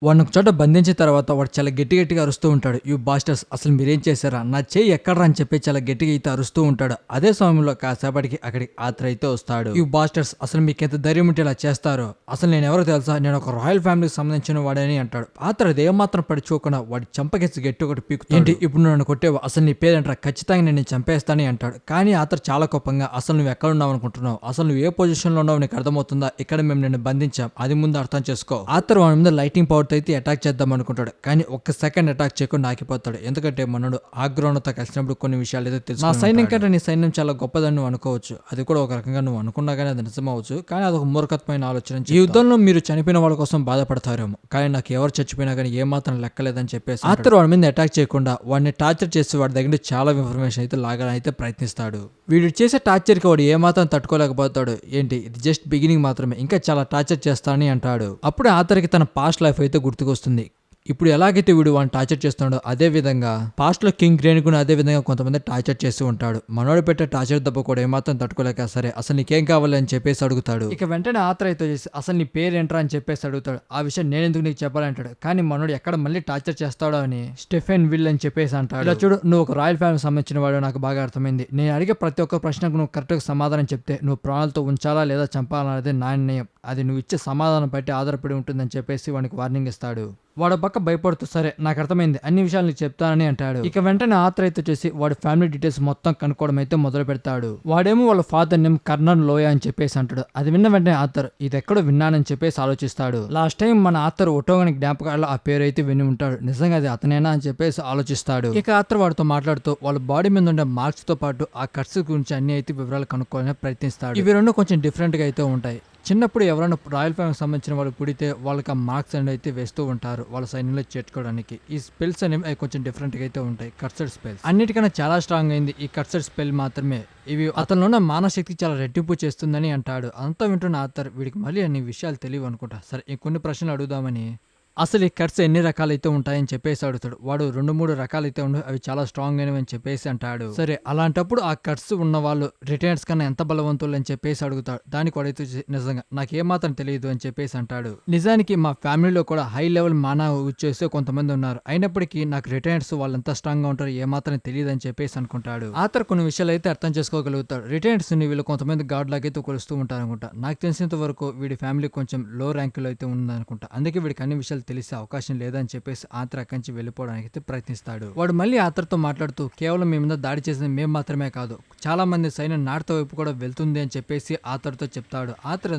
వాడిని ఒక చోట బంధించిన తర్వాత వాడు చాలా గట్టిగా అరుస్తూ ఉంటాడు. యూ బాస్టర్స్, అసలు మీరేం చేశారా, నా చెయ్యి ఎక్కడ్రా అని చెప్పి చాలా గట్టిగా అయితే అరుస్తూ ఉంటాడు. అదే సమయంలో కాసేపటికి అక్కడికి ఆత్ర అయితే వస్తాడు. యూ బాస్టర్స్, అసలు మీకు ఎంత ధైర్యం ఉంటే ఇలా చేస్తారు, అసలు నేను ఎవరో తెలుసా, నేను ఒక రాయల్ ఫ్యామిలీకి సంబంధించిన వాడని అంటాడు. ఆత్ర అదేమాత్రం పడిచోకుండా వాడి చంపకెచ్చి గట్టి ఒకటి పీకుతాడు. ఏంటి ఇప్పుడు నువ్వు నన్ను కొట్టేవా, అసలు నీ పేరేంట్రా, ఖచ్చితంగా నేను చంపేస్తానని అంటాడు. కానీ ఆత్ర చాలా కోపంగా, అసలు నువ్వు ఎక్కడ ఉన్నావు అనుకుంటున్నావు, అసలు నువ్వు ఏ పొజిషన్ లో ఉన్నావు నీకు అర్థమవుతుందా, ఇక్కడ మేము నిన్ను బంధించాం, అది ముందు అర్థం చేసుకో. ఆత్ర వాడి మీద లైటింగ్ పవర్ అయితే అటాక్ చేద్దాం అనుకుంటాడు. కానీ ఒక్క సెకండ్ అటాక్ చేయకుండా ఆగిపోతాడు. ఎందుకంటే మనోడు ఆగ్రహంతో కలిసినప్పుడు కొన్ని విషయాలు అయితే తెలుసు. నా సైన్యం కంటే నీ సైన్యం చాలా గొప్పదని నువ్వు అనుకోవచ్చు, అది కూడా ఒక రకంగా నువ్వు అనుకున్నా కానీ అది నిజమవచ్చు, కానీ అదొక మూర్ఖత్వమైన ఆలోచన. ఈ యుద్ధంలో మీరు చనిపోయిన వాళ్ళ కోసం బాధపడతారేమో, కానీ నాకు ఎవరు చచ్చిపోయినా కానీ ఏమాత్రం లెక్కలేదని చెప్పేసి ఆత్ర వాడి మీద అటాక్ చేయకుండా వాడిని టార్చర్ చేసి వాడి దగ్గర చాలా ఇన్ఫర్మేషన్ అయితే లాగానైతే ప్రయత్నిస్తాడు. వీడు చేసే టార్చర్కి వాడు ఏమాత్రం తట్టుకోలేకపోతాడు. ఏంటి ఇది జస్ట్ బిగినింగ్ మాత్రమే, ఇంకా చాలా టార్చర్ చేస్తానని అంటాడు. అప్పుడే ఆతరికి తన పాస్ట్ లైఫ్ అయితే గుర్తుకొస్తుంది. ఇప్పుడు ఎలాగైతే వీడు వాడిని టార్చర్ చేస్తున్నాడో అదే విధంగా పాస్ట్ లో కింగ్ గ్రేన్ కూడా అదే విధంగా కొంతమంది టార్చర్ చేస్తూ ఉంటాడు. మనోడు పెట్టే టార్చర్ దెబ్బ కూడా ఏమాత్రం తట్టుకోలేక సరే అసలు నీకేం కావాలి అని చెప్పేసి అడుగుతాడు. ఇక వెంటనే ఆత్రయితో చేసి అసలు నీ పేరేంట్రా అని చెప్పేసి అడుగుతాడు. ఆ విషయం నేను ఎందుకు నీకు చెప్పాలంటాడు. కానీ మనోడు ఎక్కడ మళ్ళీ టార్చర్ చేస్తాడో అని స్టెఫెన్ విల్ అని చెప్పేసి అంటాడు. ఇలా చూడు, నువ్వు ఒక రాయల్ ఫ్యామిలీ సంబంధించిన వాడు నాకు బాగా అర్థమైంది. నేను అడిగే ప్రతి ఒక్క ప్రశ్నకు నువ్వు కరెక్ట్గా సమాధానం చెప్తే నువ్వు ప్రాణాలతో ఉంచాలా లేదా చంపాలనేది నా నిర్ణయం, అది నువ్వు ఇచ్చే సమాధానం బట్టి ఆధారపడి ఉంటుందని చెప్పేసి వానికి వార్నింగ్ ఇస్తాడు. వాడు పక్క భయపడుతూ సరే నాకు అర్థమైంది, అన్ని విషయాలు నీకు చెప్తానని అంటాడు. ఇక వెంటనే ఆత్ర అయితే చేసి వాడి ఫ్యామిలీ డీటెయిల్స్ మొత్తం కనుక్కోవడం అయితే మొదలు పెడతాడు. వాడేమో వాళ్ళ ఫాదర్ నేమ్ కర్నల్ లోయ అని చెప్పేసి అంటాడు. అది విన్న వెంటనే ఆథర్ ఇది ఎక్కడో విన్నానని చెప్పేసి ఆలోచిస్తాడు. లాస్ట్ టైం మన ఆథర్ ఒటోగని జ్ఞాపకాల్లో ఆ పేరు అయితే విని ఉంటాడు, నిజంగా అది అతనేనా అని చెప్పేసి ఆలోచిస్తాడు. ఇక ఆథర్ వాడితో మాట్లాడుతూ వాళ్ళ బాడీ మీద ఉండే మార్క్స్ తో పాటు ఆ కట్స్ గురించి అన్ని అయితే వివరాలు కనుక్కోవాలని ప్రయత్నిస్తాడు. ఇవి రెండు కొంచెం డిఫరెంట్ గా అయితే ఉంటాయి. చిన్నప్పుడు ఎవరైనా రాయల్ ఫ్యామిలీకి సంబంధించిన వాళ్ళు పుడితే వాళ్ళకి ఆ మార్క్స్ అనేవి అయితే వేస్తూ ఉంటారు వాళ్ళ సైన్యంలో చేర్చుకోవడానికి. ఈ స్పెల్స్ అనేవి కొంచెం డిఫరెంట్గా అయితే ఉంటాయి. కట్సెడ్ స్పెల్స్ అన్నిటికన్నా చాలా స్ట్రాంగ్ అయింది ఈ కట్సెడ్ స్పెల్ మాత్రమే. ఇవి అతనిలో ఉన్న మానశక్తి చాలా రెట్టింపు చేస్తుందని అంటాడు. అంతా వింటున్న ఆథర్ వీడికి మళ్ళీ అన్ని విషయాలు తెలియవు అనుకుంటా. సరే ఇంకొన్ని ప్రశ్నలు అడుగుదామని అసలు ఈ కట్స్ ఎన్ని రకాలైతే ఉంటాయని చెప్పేసి అడుగుతాడు. వాడు 2-3 రకాలైతే ఉండవు, అవి చాలా స్ట్రాంగ్ అయినవి అని చెప్పేసి అంటాడు. సరే అలాంటప్పుడు ఆ కట్స్ ఉన్న వాళ్ళు రిటైర్స్ కన్నా ఎంత బలవంతులు అని చెప్పేసి అడుగుతాడు. దానికి వాడైతే నిజంగా నాకేమాత్రం తెలియదు అని చెప్పేసి అంటాడు. నిజానికి మా ఫ్యామిలీలో కూడా హై లెవెల్ మానవ చేసే కొంతమంది ఉన్నారు, అయినప్పటికీ నాకు రిటైర్స్ వాళ్ళు ఎంత స్ట్రాంగ్ గా ఉంటారో ఏమాత్రం తెలియదు అని చెప్పేసి అనుకుంటాడు. ఆతర్ కొన్ని విషయాలు అయితే అర్థం చేసుకోగలుగుతాడు. రిటైర్స్ ని వీళ్ళు కొంతమంది గాడ్ లాగైతే కొలుస్తూ ఉంటారు అనుకుంటా. నాకు తెలిసినంత వరకు వీడి ఫ్యామిలీ కొంచెం లో ర్యాంక్ లో అయితే ఉందనుకుంటా, అందుకే వీడికి అన్ని విషయాలు తెలిసే అవకాశం లేదని చెప్పేసి ఆత్ర అక్కడి నుంచి వెళ్ళిపోవడానికి అయితే ప్రయత్నిస్తాడు. వాడు మళ్ళీ ఆత్రతో మాట్లాడుతూ కేవలం మీ మీద దాడి చేసింది మేము మాత్రమే కాదు, చాలా మంది సైన్యం నార్త్ వైపు కూడా వెళ్తుంది అని చెప్పేసి ఆత్రతో చెప్తాడు. ఆత్ర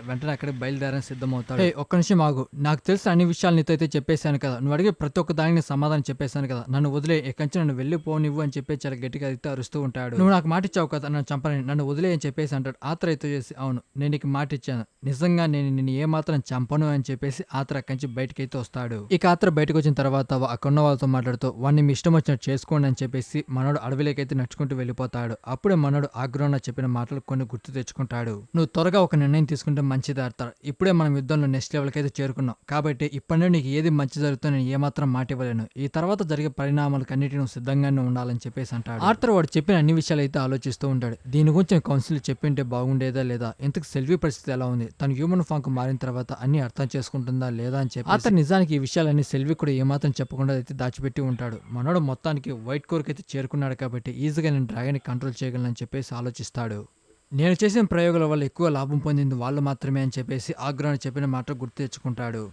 వెంటనే అక్కడికి బయలుదేరని సిద్ధమవుతాడు. ఒక్క నిమిషం ఆగు, నాకు తెలిసిన అన్ని విషయాలు నీతో అయితే చెప్పేశాను కదా, నువ్వు అడిగే ప్రతి ఒక్క దానికి సమాధానం చెప్పేశాను కదా, నన్ను వదిలే, ఎక్కడి నుంచి నన్ను వెళ్ళిపోనివ్వు అని చెప్పి చాలా గట్టిగా అయితే అరుస్తూ ఉంటాడు. నువ్వు నాకు మాట ఇచ్చావు కదా నన్ను చంపని, నన్ను వదిలే అని చెప్పేసి అంటాడు. ఆత్ర అయితే చేసి అవును నేను నీకు మాట ఇచ్చాను, నిజంగా నేను నిన్ను ఏమాత్రం చంపను అని చెప్పేసి ఆత్ర అక్కడి నుంచి బయటకి అయితే వస్తాడు. ఇక ఆత్ర బయటకు వచ్చిన తర్వాత అక్కడున్న వాళ్ళతో మాట్లాడుతూ వాడిని మీ ఇష్టం వచ్చినట్టు చేసుకోండి అని చెప్పేసి మనోడు అడవిలోకైతే నడుచుకుంటూ వెళ్ళిపోతాడు. అప్పుడే మనోడు ఆగ్రహంలో చెప్పిన మాటలు కొన్ని గుర్తు తెచ్చుకుంటాడు. నువ్వు త్వరగా ఒక నిర్ణయం తీసుకుంటే మంచిది ఆడతాడు, ఇప్పుడే మనం యుద్ధంలో నెక్స్ట్ లెవెల్కి అయితే చేరుకున్నాం, కాబట్టి ఇప్పటి నుండి నీకు ఏది మంచి జరుగుతుందో నేను ఏమాత్రం మాట ఇవ్వలేను, ఈ తర్వాత జరిగే పరిణామాలకు అన్నిటి నువ్వు సిద్ధంగానే ఉండాలని చెప్పేసి అంటాడు. ఆర్థర్ వాడు చెప్పిన అన్ని విషయాలు అయితే ఆలోచిస్తూ ఉంటాడు. దీని గురించి కౌన్సిల్ చెప్పింటే బాగుండేదా లేదా, ఇంతకు సెల్వి పరిస్థితి ఎలా ఉంది, తను హ్యూమన్ ఫామ్ కు మారిన తర్వాత అన్ని అర్థం చేసుకుంటుందా లేదా అని చెప్పి ఆర్థర్ నిజానికి ఈ విషయాలన్నీ సెల్వి కూడా ఏమాత్రం చెప్పకుండా అయితే దాచిపెట్టి ఉంటాడు. మనోడు మొత్తానికి వైట్ కోర్కి అయితే చేరుకున్నాడు కాబట్టి ఈజీగా నేను డ్రాగన్ కంట్రోల్ చేయగలనని చెప్పేసి ఆలోచిస్తాడు. నేను చేసిన ప్రయోగాల వల్ల ఎక్కువ లాభం పొందింది వాళ్ళు మాత్రమే అని చెప్పేసి ఆగ్రహం చెప్పిన మాట గుర్తు తెచ్చుకుంటాడు.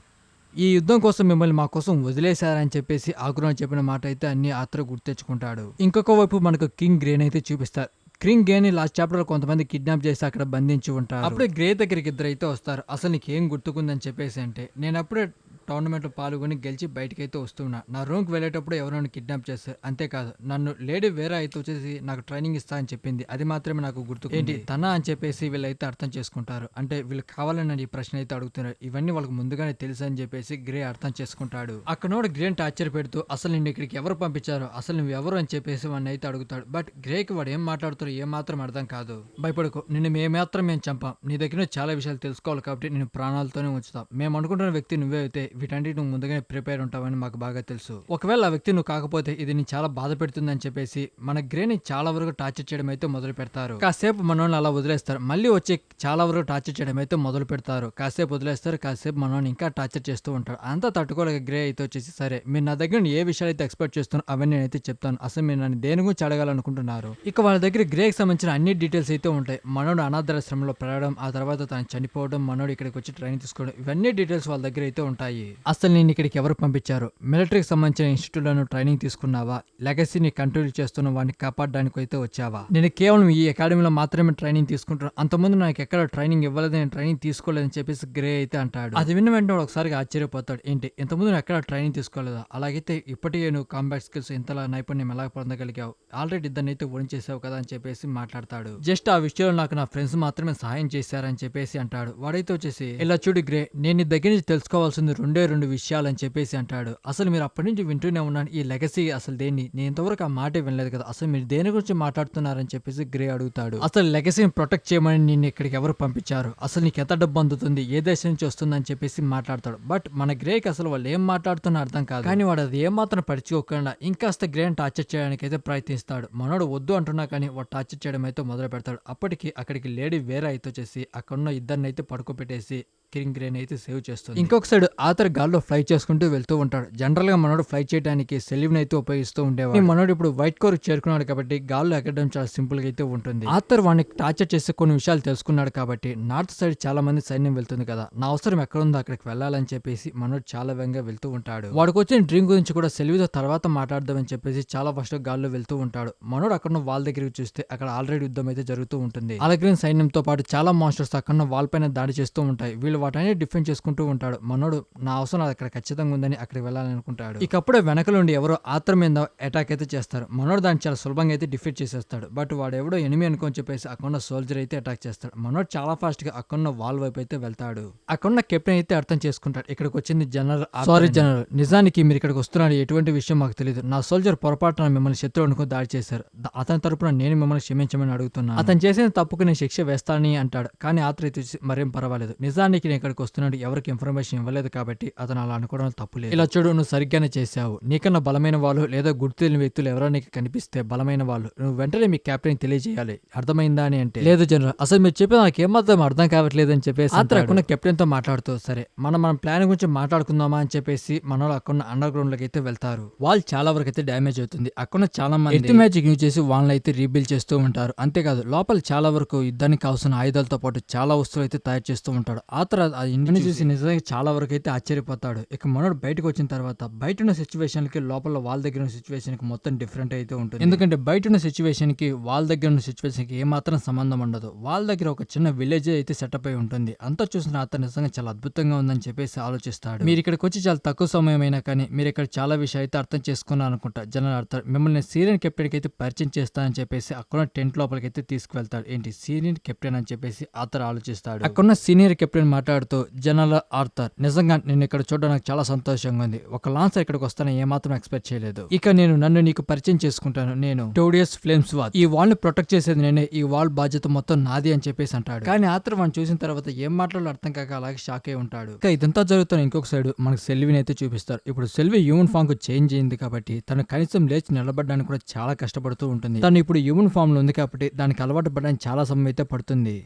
ఈ యుద్ధం కోసం మిమ్మల్ని మా కోసం వదిలేశారని చెప్పేసి ఆగ్రహం చెప్పిన మాట అయితే అన్ని ఆత్ర గుర్తు తెచ్చుకుంటాడు. ఇంకొక వైపు మనకు కింగ్ గ్రేన్ అయితే చూపిస్తారు. కింగ్ గ్రేన్ లాస్ట్ చాప్టర్ లో కొంతమంది కిడ్నాప్ చేసి అక్కడ బంధించి ఉంటారు. అప్పుడే గ్రే దగ్గరికి ఇద్దరు అయితే వస్తారు. అసలు నీకేం గుర్తుకుందని చెప్పేసి అంటే నేను అప్పుడే టోర్నమెంట్లో పాల్గొని గెలిచి బయటకైతే వస్తున్నా, నా రూమ్కి వెళ్ళేటప్పుడు ఎవరైనా కిడ్నాప్ చేస్తారు, అంతేకాదు నన్ను లేడీ వేరే అయితే వచ్చేసి నాకు ట్రైనింగ్ ఇస్తా అని చెప్పింది, అది మాత్రమే నాకు గుర్తు, ఏంటి తన అని చెప్పేసి వీళ్ళైతే అర్థం చేసుకుంటారు. అంటే వీళ్ళు కావాలని ఈ ప్రశ్న అయితే అడుగుతున్నారు, ఇవన్నీ వాళ్ళకి ముందుగానే తెలుసు అని చెప్పేసి గ్రే అర్థం చేసుకుంటాడు. అక్కడ గ్రేన్ టార్చర్ పెడుతూ అసలు నిన్ను ఇక్కడికి ఎవరు పంపించారో, అసలు నువ్వు ఎవరు అని చెప్పేసి వాడిని అయితే అడుగుతాడు. బట్ గ్రేకి వాడు ఏం మాట్లాడుతారో ఏమాత్రం అర్థం కాదు. భయపడుకో, నిన్ను మేము చంపాం, నీ దగ్గర చాలా విషయాలు తెలుసుకోవాలి కాబట్టి నేను ప్రాణాలతోనే ఉంచుతాం, మేము అనుకుంటున్న వ్యక్తి నువ్వే అయితే వీటన్నిటి నువ్వు ముందుగానే ప్రిపేర్ ఉంటావని మాకు బాగా తెలుసు. ఒకవేళ ఆ వ్యక్తి నువ్వు కాకపోతే ఇది నీ చాలా బాధ పెడుతుందని చెప్పేసి మన గ్రేని చాలా వరకు టార్చర్ చేయడం అయితే మొదలు పెడతారు. కాసేపు మనోని అలా వదిలేస్తారు. మళ్ళీ వచ్చి చాలా వరకు టార్చర్ చేయడం అయితే మొదలు పెడతారు. కాసేపు వదిలేస్తారు, కాసేపు మనోని ఇంకా టార్చర్ చేస్తూ ఉంటారు. అంతా తట్టుకోలేక గ్రే అయితే వచ్చేసి సరే మీరు నా దగ్గర ఏ విషయాలు అయితే ఎక్స్పెక్ట్ చేస్తున్నారు అవన్నీ నేనైతే చెప్తాను. అసలు మీరు నన్ను దేని గురించి అడగాలనుకుంటున్నారు. ఇక వాళ్ళ దగ్గర గ్రేకి సంబంధించిన అన్ని డీటెయిల్స్ అయితే ఉంటాయి. మనోడు అనాథాశ్రమంలో పెరగడం, ఆ తర్వాత తను చనిపోవడం, మనోడు ఇక్కడికి వచ్చి ట్రైనింగ్ తీసుకోవడం, ఇవన్నీ డీటెయిల్స్ వాళ్ళ దగ్గర అయితే ఉంటాయి. అసలు నేను ఇక్కడికి ఎవరు పంపించారు, మిలిటరీకి సంబంధించిన ఇన్స్టిట్యూట్ లో ట్రైనింగ్ తీసుకున్నావా, లెగసీని కంట్రోల్ చేస్తున్న వాడిని కాపాడడానికి అయితే వచ్చావా, నేను కేవలం ఈ అకాడమీలో మాత్రమే ట్రైనింగ్ తీసుకుంటున్నాను, అంతకుముందు నాకు ఎక్కడ ట్రైనింగ్ ఇవ్వలేదు, నేను ట్రైనింగ్ తీసుకోలేదని చెప్పేసి గ్రే అయితే అంటాడు. అది విన్న వెంటనే ఒకసారిగా ఆశ్చర్యపోతాడు. ఏంటి ఇంతకుముందు నువ్వు ఎక్కడ ట్రైనింగ్ తీసుకోలేదా, అలాగైతే ఇప్పటికే నువ్వు కాంబాట్ స్కిల్స్ ఇంతలా నైపుణ్యం ఎలా పొందగలిగావు, ఆల్రెడీ ఇద్దరిని అయితే ఓడించేసావు కదా అని చెప్పేసి మాట్లాడతాడు. జస్ట్ ఆ విషయంలో నాకు నా ఫ్రెండ్స్ మాత్రమే సహాయం చేశారని చెప్పేసి అంటాడు. వాడైతే వచ్చేసి ఇలా చూడు గ్రే, నేను నీ దగ్గర నుంచి తెలుసుకోవాల్సింది రెండు విషయాలు అని చెప్పేసి అంటాడు. అసలు మీరు అప్పటి నుంచి వింటూనే ఉన్నాను, ఈ లెగసీ అసలు దేన్ని, నేను ఇంతవరకు ఆ మాటే వినలేదు కదా, అసలు మీరు దేని గురించి మాట్లాడుతున్నారని చెప్పేసి గ్రే అడుగుతాడు. అసలు లెగసీని ప్రొటెక్ట్ చేయమని నిన్ను ఇక్కడికి ఎవరు పంపించారు, అసలు నీకు ఎంత డబ్బు అందుతుంది, ఏ దేశం నుంచి వస్తుందని చెప్పేసి మాట్లాడతాడు. బట్ మన గ్రేకి అసలు వాళ్ళు ఏం మాట్లాడుతున్నా అర్థం కాదు. కానీ వాడు అది ఏం మాత్రం పరుచుకోకుండా ఇంకాస్త గ్రేని టార్చర్ చేయడానికి అయితే ప్రయత్నిస్తాడు. మనోడు వద్దు అంటున్నా కానీ వాడు టార్చర్ చేయడం అయితే మొదలు పెడతాడు. అప్పటికి అక్కడికి లేడీ వేరే అయితే వచ్చేసి అక్కడున్న ఇద్దరిని అయితే పడుకోబెట్టేసి కింగ్ గ్రేన్ అయితే సేవ్ చేస్తుంది. ఇంకొక సైడ్ ఆథర్ గాల్లో ఫ్లై చేసుకుంటూ వెళ్తూ ఉంటాడు. జనరల్ గా మనోడు ఫ్లై చేయడానికి సెలివ్ని అయితే ఉపయోగిస్తూ ఉండేవాడు. మనోడు ఇప్పుడు వైట్ కోర్ చేరుకున్నాడు కాబట్టి గాల్లో ఎక్కడం చాలా సింపుల్ గా అయితే ఉంటుంది. ఆథర్ వాడిని టార్చర్ చేసే కొన్ని విషయాలు తెలుసుకున్నాడు కాబట్టి నార్త్ సైడ్ చాలా మంది సైన్యం వెళ్తుంది కదా, నా అవసరం ఎక్కడుందో అక్కడికి వెళ్ళాలని చెప్పేసి మనోడు చాలా వేగంగా వెళ్తూ ఉంటాడు. వాడికి వచ్చిన డ్రీమ్ గురించి కూడా సెలివ్తో తర్వాత మాట్లాడదామని చెప్పేసి చాలా ఫస్ట్ గాల్లో వెళ్తూ ఉంటాడు. మనోడు అక్కడ వాళ్ళ దగ్గరికి చూస్తే అక్కడ ఆల్రెడీ యుద్ధం అయితే జరుగుతూ ఉంటుంది. అలగ్రీన్ సైన్యంతో పాటు చాలా మాన్స్టర్స్ అక్కడ వాళ్ళ పైన దాడి చేస్తూ ఉంటాయి. వీళ్ళు వాటిని డిఫెండ్ చేసుకుంటూ ఉంటాడు. మనోడు నా అవసరం అక్కడ ఖచ్చితంగా ఉందని అక్కడికి వెళ్ళాలనుకుంటాడు. ఇకప్పుడే వెనక నుండి ఎవరో ఆత్రం మీద అటాక్ అయితే చేస్తారు. మనోడు దాన్ని చాలా సులభంగా అయితే డిఫీట్ చేసేస్తాడు. బట్ వాడు ఎవడో ఎనిమి అనుకొని చెప్పేసి అక్కడ సోల్జర్ అయితే అటాక్ చేస్తాడు. మనోడు చాలా ఫాస్ట్ గా అక్కడ వాల్ వైపు అయితే వెళ్తాడు. అక్కడ కెప్టెన్ అయితే అర్థం చేసుకుంటాడు, ఇక్కడికి వచ్చింది జనరల్. సారీ జనరల్, నిజానికి మీరు ఇక్కడికి వస్తున్నాడు ఎటువంటి విషయం మాకు తెలియదు. నా సోల్జర్ పొరపాటున మిమ్మల్ని శత్రువు అనుకుని దాడి చేశారు. అతని తరపున నేను మిమ్మల్ని క్షమించమని అడుగుతున్నాను. అతను చేసిన తప్పుకు నేను శిక్ష వేస్తానని అంటాడు. కానీ ఆత్ర అయితే మరేం పర్వాలేదు, నిజానికి నేను ఇక్కడికి వస్తున్నాడు ఎవరికి ఇన్ఫర్మేషన్ ఇవ్వలేదు కాబట్టి అతను అలా అనుకోవడం తప్పులేదు. ఇలా చూడు, నువ్వు సరిగ్గానే చేశావు. నీకన్నా బలమైన వాళ్ళు లేదా గుర్తు తెలియని వ్యక్తులు ఎవరో నీకు కనిపిస్తే బలమైన వాళ్ళు నువ్వు వెంటనే మీ కెప్టెన్ తెలియజేయాలి, అర్థమైందా అని అంటే లేదు జనరల్, అసలు మీరు చెప్పి నాకు ఏమాత్రం అర్థం కావట్లేదు అని చెప్పేసి అక్కడ కెప్టెన్ తో మాట్లాడుతూ సరే మన ప్లాన్ గురించి మాట్లాడుకుందామా అని చెప్పేసి మన అక్కడ అండర్ గ్రౌండ్ లోకి అయితే వెళ్తారు. వాళ్ళు చాలా వరకు అయితే డ్యామేజ్ అవుతుంది. అక్కడ చాలా మంది ఎర్త్ మ్యాజిక్ యూజ్ చేసి వాళ్ళని అయితే రీబిల్డ్ చేస్తూ ఉంటారు. అంతేకాదు లోపల చాలా వరకు యుద్ధానికి కావాల్సిన ఆయుధాలతో పాటు చాలా వస్తువులు అయితే తయారు చేస్తూ ఉంటాడు. ఆ తర్వాత ఆ ఇంటిని చూసి నిజంగా చాలా వరకు అయితే ఆశ్చర్యపోతాడు. ఇక మనోడు బయటకు వచ్చిన తర్వాత బయట ఉన్న సిచ్యువేషన్ కి లోపల వాళ్ళ దగ్గర ఉన్న సిచ్యువేషన్ కి మొత్తం డిఫరెంట్ అయితే ఉంటుంది. ఎందుకంటే బయట ఉన్న సిచ్యువేషన్ కి వాళ్ళ దగ్గర ఉన్న సిచ్యువేషన్ కి ఏమాత్రం సంబంధం ఉండదు. వాళ్ళ దగ్గర ఒక చిన్న విలేజ్ అయితే సెటప్ అయి ఉంటుంది. అంతా చూసిన అతను నిజంగా చాలా అద్భుతంగా ఉందని చెప్పేసి ఆలోచిస్తాడు. మీరు ఇక్కడికి వచ్చి చాలా తక్కువ సమయం అయినా కానీ మీరు ఇక్కడ చాలా విషయాలు అయితే అర్థం చేసుకున్నా అనుకుంటా. జనరల్ అర్థం మిమ్మల్ని సీనియర్ కెప్టెన్ కి అయితే పరిచయం చేస్తానని చెప్పేసి అక్కడ టెంట్ లోపలికి అయితే తీసుకువెళ్తాడు. ఏంటి సీనియర్ కెప్టెన్ అని చెప్పేసి ఆర్థర్ ఆలోచిస్తాడు. అక్కడ సీనియర్ కెప్టెన్ మాట్లాడుతూ జనరల్ ఆర్థర్, నిజంగా నేను ఇక్కడ చూడడం నాకు చాలా సంతోషంగా ఉంది. ఒక లాన్సర్ ఇక్కడికి వస్తానని ఏమాత్రం ఎక్స్పెక్ట్ చేయలేదు. ఇక నన్ను నీకు పరిచయం చేసుకుంటాను. నేను టోడియస్ ఫ్లేమ్స్ వార్, ఈ వాల్ ని ప్రొటెక్ట్ చేసేది నేనే, ఈ వాల్ బాధ్యత మొత్తం నాది అని చెప్పేసి అంటాడు. కానీ ఆర్థర్ వాడిని చూసిన తర్వాత ఏం మాట్లాడాలో అర్థం కాక అలాగే షాక్ అయి ఉంటాడు. ఇక ఇదంతా జరుగుతున్న ఇంకొక సైడ్ మనకు సెల్విని అయితే చూపిస్తారు. ఇప్పుడు సెల్వి హ్యూమన్ ఫామ్ కు చేంజ్ అయింది కాబట్టి తను కనీసం లేచి నిలబడడానికి కూడా చాలా కష్టపడుతూ ఉంటుంది. తను ఇప్పుడు హ్యూమన్ ఫామ్ లో ఉంది కాబట్టి దానికి అలవాటు పడడానికి చాలా సమయం అయితే పడుతుంది.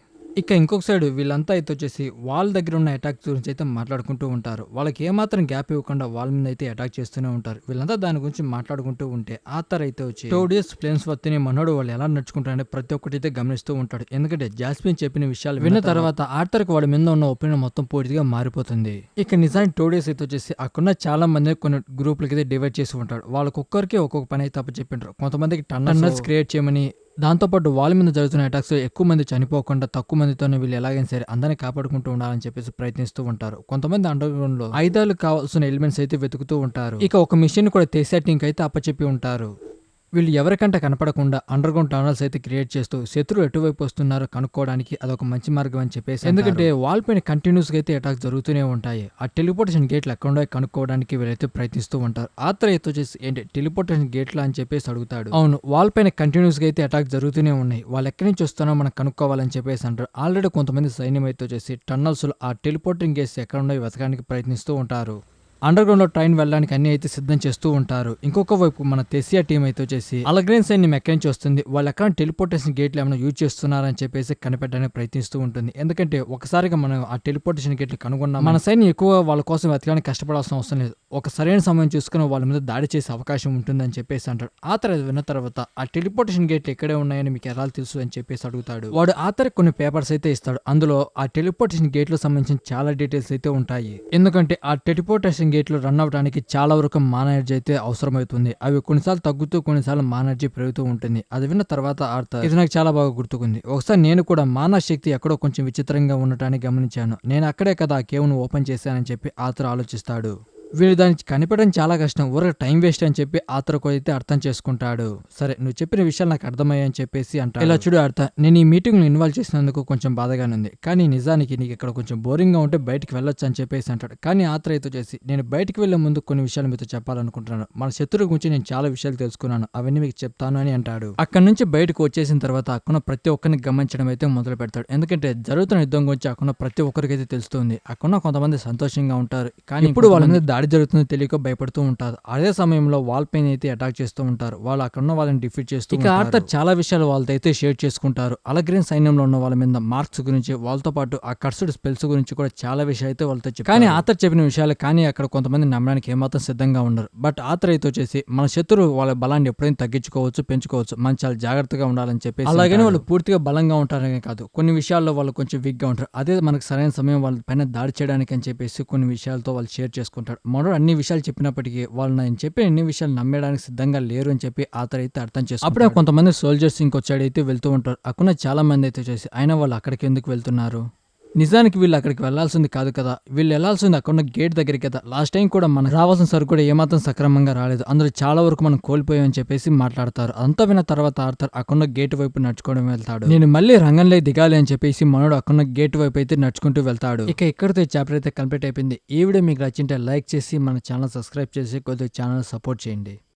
ఇక ఇంకొక సైడ్ వీళ్ళంతా అయితే వచ్చేసి వాళ్ళ దగ్గర ఉన్న అటాక్ గురించి అయితే మాట్లాడుకుంటూ ఉంటారు. వాళ్ళకి ఏమాత్రం గ్యాప్ ఇవ్వకుండా వాళ్ళ మీద అయితే అటాక్ చేస్తూనే ఉంటారు. వీళ్ళంతా దాని గురించి మాట్లాడుకుంటూ ఉంటే ఆథర్ అయితే వచ్చి టోడియస్ ఫ్లేమ్స్ వర్త్ని మనోడు వాళ్ళు ఎలా నడుచుకుంటారని ప్రతి ఒక్కటి అయితే గమనిస్తూ ఉంటాడు. ఎందుకంటే జాస్మిన్ చెప్పిన విషయాలు విన్న తర్వాత ఆర్థర్కి వాడి మీద ఉన్న ఒపీనియన్ మొత్తం పూర్తిగా మారిపోతుంది. ఇక నిజానికి టోడియస్ అయితే వచ్చేసి అక్కడ చాలా మంది కొన్ని గ్రూపులకి అయితే డివైడ్ చేసి ఉంటాడు. వాళ్ళకొక్కరికి ఒక్కొక్క పని అయితే చెప్పింటారు. కొంతమందికి టన్నర్స్ క్రియేట్ చేయమని, దాంతోపాటు వాళ్ళ మీద జరుగుతున్న అటాక్స్ ఎక్కువ మంది చనిపోకుండా తక్కువ మందితోనే వీళ్ళు ఎలాగైనా సరే అందరినీ కాపాడుకుంటూ ఉండాలని చెప్పేసి ప్రయత్నిస్తూ ఉంటారు. కొంతమంది అండర్ గ్రౌండ్ లో ఆయుధాలు కావాల్సిన ఎలిమెంట్స్ అయితే వెతుకుతూ ఉంటారు. ఇక ఒక మిషన్ కూడా తెసేటింగ్ అయితే అప్పచెప్పి ఉంటారు. వీళ్ళు ఎవరికంటే కనపడకుండా అండర్ గ్రౌండ్ టనల్స్ అయితే క్రియేట్ చేస్తూ శత్రువు ఎటువైపు వస్తున్నారో కనుక్కోవడానికి అదొక మంచి మార్గం అని చెప్పేసి, ఎందుకంటే వాల్ పైన కంటిన్యూస్ గా అయితే అటాక్స్ జరుగుతూనే ఉంటాయి. ఆ టెలిపోర్టేషన్ గేట్లు ఎక్కడో కనుక్కోవడానికి వీళ్ళైతే ప్రయత్నిస్తూ ఉంటారు. ఆత్ర అయితే వచ్చేసి ఏంటి టెలిపోర్టేషన్ గేట్లా అని చెప్పేసి అడుగుతాడు. అవును, వాల్ పైన కంటిన్యూస్ గా అయితే అటాక్ జరుగుతూనే ఉన్నాయి, వాళ్ళు ఎక్కడి నుంచి వస్తానో మనం కనుక్కోవాలని చెప్పేసి అంటారు. ఆల్రెడీ కొంతమంది సైన్యం అయితే వచ్చేసి టన్నల్స్ ఆ టెలిపోర్టింగ్ గేట్స్ ఎక్కడ ఉన్నాయో వెతకడానికి ప్రయత్నిస్తూ ఉంటారు. అండర్ గ్రౌండ్ లో ట్రైన్ వెళ్ళడానికి అన్ని అయితే సిద్ధం చేస్తూ ఉంటారు. ఇంకొక వైపు మన తెసియా టీం అయితే వచ్చేసి అలగ్రేన్ సైన్ ని మెక్కించి వస్తుంది. వాళ్ళు ఎక్కడ టెలిపోర్టేషన్ గేట్లు ఏమైనా యూజ్ చేస్తున్నారని చెప్పేసి కనిపెట్టడానికి ప్రయత్నిస్తూ ఉంటుంది. ఎందుకంటే ఒకసారిగా మనం ఆ టెలిపోర్టేషన్ గేట్లు కనుగొన్నాం, మన సైన్యం ఎక్కువ వాళ్ళ కోసం వెతకడానికి కష్టపడాల్సిన అవసరం లేదు, ఒక సరైన సమయం చూసుకుని వాళ్ళ మీద దాడి చేసే అవకాశం ఉంటుందని చెప్పేసి అంటాడు. ఆతర్ అది విన్న తర్వాత ఆ టెలిపోర్టేషన్ గేట్లు ఎక్కడే ఉన్నాయని మీకు ఎలా తెలుసు అని చెప్పేసి అడుగుతాడు. వాడు ఆతర్ కొన్ని పేపర్స్ అయితే ఇస్తాడు. అందులో ఆ టెలిపోర్టేషన్ గేట్లకు సంబంధించిన చాలా డీటెయిల్స్ అయితే ఉంటాయి. ఎందుకంటే ఆ టెలిపోర్టేషన్ గేట్లు రన్ అవడానికి చాలా వరకు మాన ఎనర్జీ అయితే అవసరమవుతుంది. అవి కొన్నిసార్లు తగ్గుతూ కొన్నిసార్లు మాన ఎనర్జీ పెరుగుతూ ఉంటుంది. అది విన్న తర్వాత ఆర్థర్, ఇది నాకు చాలా బాగా గుర్తుకుంది, ఒకసారి నేను కూడా మానవ శక్తి ఎక్కడో కొంచెం విచిత్రంగా ఉండటాన్ని గమనించాను, నేను అక్కడే కదా ఆ కేవ్ను ఓపెన్ చేశానని చెప్పి ఆర్థర్ ఆలోచిస్తాడు. వీళ్ళు దానికి కనిపెట్టడం చాలా కష్టం, ఊరక టైం వేస్ట్ అని చెప్పి ఆతరకు అయితే అర్థం చేసుకుంటాడు. సరే నువ్వు చెప్పిన విషయాలు నాకు అర్థమయ్యాయని చెప్పేసి అంటాడు. ఇలా చూడు అర్థం, నేను ఈ మీటింగ్ ఇన్వాల్వ్ చేసినందుకు కొంచెం బాధగానే ఉంది, కానీ నిజానికి నీకు ఇక్కడ కొంచెం బోరింగ్ గా ఉంటే బయటికి వెళ్ళొచ్చు అని చెప్పేసి అంటాడు. కానీ ఆతర్ అయితే చేసి, నేను బయటికి వెళ్లే ముందు కొన్ని విషయాలు మీతో చెప్పాలనుకుంటున్నాను, మన శత్రువు గురించి నేను చాలా విషయాలు తెలుసుకున్నాను, అవన్నీ మీకు చెప్తాను అని అంటాడు. అక్కడ నుంచి బయటకు వచ్చేసిన తర్వాత అక్కడ ప్రతి ఒక్కరిని గమనించడం అయితే మొదలు పెడతాడు. ఎందుకంటే జరుగుతున్న యుద్ధం గురించి అక్కడ ప్రతి ఒక్కరికైతే తెలుస్తుంది. అక్కడ కొంతమంది సంతోషంగా ఉంటారు, కానీ ఇప్పుడు వాళ్ళ మీద దాడి జరుగుతుందో తెలియక భయపడుతూ ఉంటారు. అదే సమయంలో వాల్ పైన అయితే అటాక్ చేస్తూ ఉంటారు. వాళ్ళు అక్కడ ఉన్న వాళ్ళని డిఫీట్ చేస్తూ ఇక ఆర్థర్ చాలా విషయాలు వాళ్ళతో అయితే షేర్ చేసుకుంటారు. అలగ్రేన్ సైన్యంలో ఉన్న వాళ్ళ మీద మార్క్స్ గురించి, వాళ్ళతో పాటు ఆ కర్సుడ్ స్పెల్స్ గురించి కూడా చాలా విషయాలు అయితే వాళ్ళతో చెప్పారు. కానీ ఆర్థర్ చెప్పిన విషయాలు కానీ అక్కడ కొంతమంది నమ్మడానికి ఏమాత్రం సిద్ధంగా ఉన్నారు. బట్ ఆర్థర్ అయితే వచ్చేసి మన శత్రువు వాళ్ళ బలాన్ని ఎప్పుడైనా తగ్గించుకోవచ్చు, పెంచుకోవచ్చు, మనం చాలా జాగ్రత్తగా ఉండాలని చెప్పేసి, అలాగని వాళ్ళు పూర్తిగా బలంగా ఉంటారనే కాదు, కొన్ని విషయాల్లో వాళ్ళు కొంచెం వీక్ గా ఉంటారు. అదే మనకు సరైన సమయం వాళ్ళ పైన దాడి చేయడానికి అని చెప్పేసి కొన్ని విషయాలతో వాళ్ళు షేర్ చేసుకుంటారు. మనోడు అన్ని విషయాలు చెప్పినప్పటికీ వాళ్ళు నేను చెప్పే అన్ని విషయాలు నమ్మడానికి సిద్ధంగా లేరు అని చెప్పి ఆతర్ అయితే అర్థం చేసుకుంటాడు. అప్పుడే కొంతమంది సోల్జర్స్ ఇంకొచ్చాడు అయితే వెళ్తూ ఉంటారు. అక్కడ చాలా మంది అయితే చేసి అయినా వాళ్ళు అక్కడికి ఎందుకు వెళ్తున్నారు, నిజానికి వీళ్ళు అక్కడికి వెళ్లాల్సింది కాదు కదా, వీళ్ళు వెళ్లాల్సింది అక్కడ గేట్ దగ్గరికి కదా, లాస్ట్ టైం కూడా మనకు రావాల్సిన సరుకు కూడా ఏమాత్రం సక్రమంగా రాలేదు, అందులో చాలా వరకు మనం కోల్పోయామని చెప్పేసి మాట్లాడతారు. అంతా విన్న తర్వాత ఆర్థర్ అక్కడ గేట్ వైపు నడుచుకోవడం వెళ్తాడు. నేను మళ్ళీ రంగంలో దిగాలి అని చెప్పేసి మనోడు అక్కడ గేట్ వైపు అయితే నడుచుకుంటూ వెళ్తాడు. ఇక ఇక్కడితో ఈ చాప్టర్ అయితే కంప్లీట్ అయిపోయింది. ఈ వీడియో మీకు నచ్చింటే లైక్ చేసి మన ఛానల్ సబ్స్క్రైబ్ చేసి కొద్దిగా ఛానల్ సపోర్ట్ చేయండి.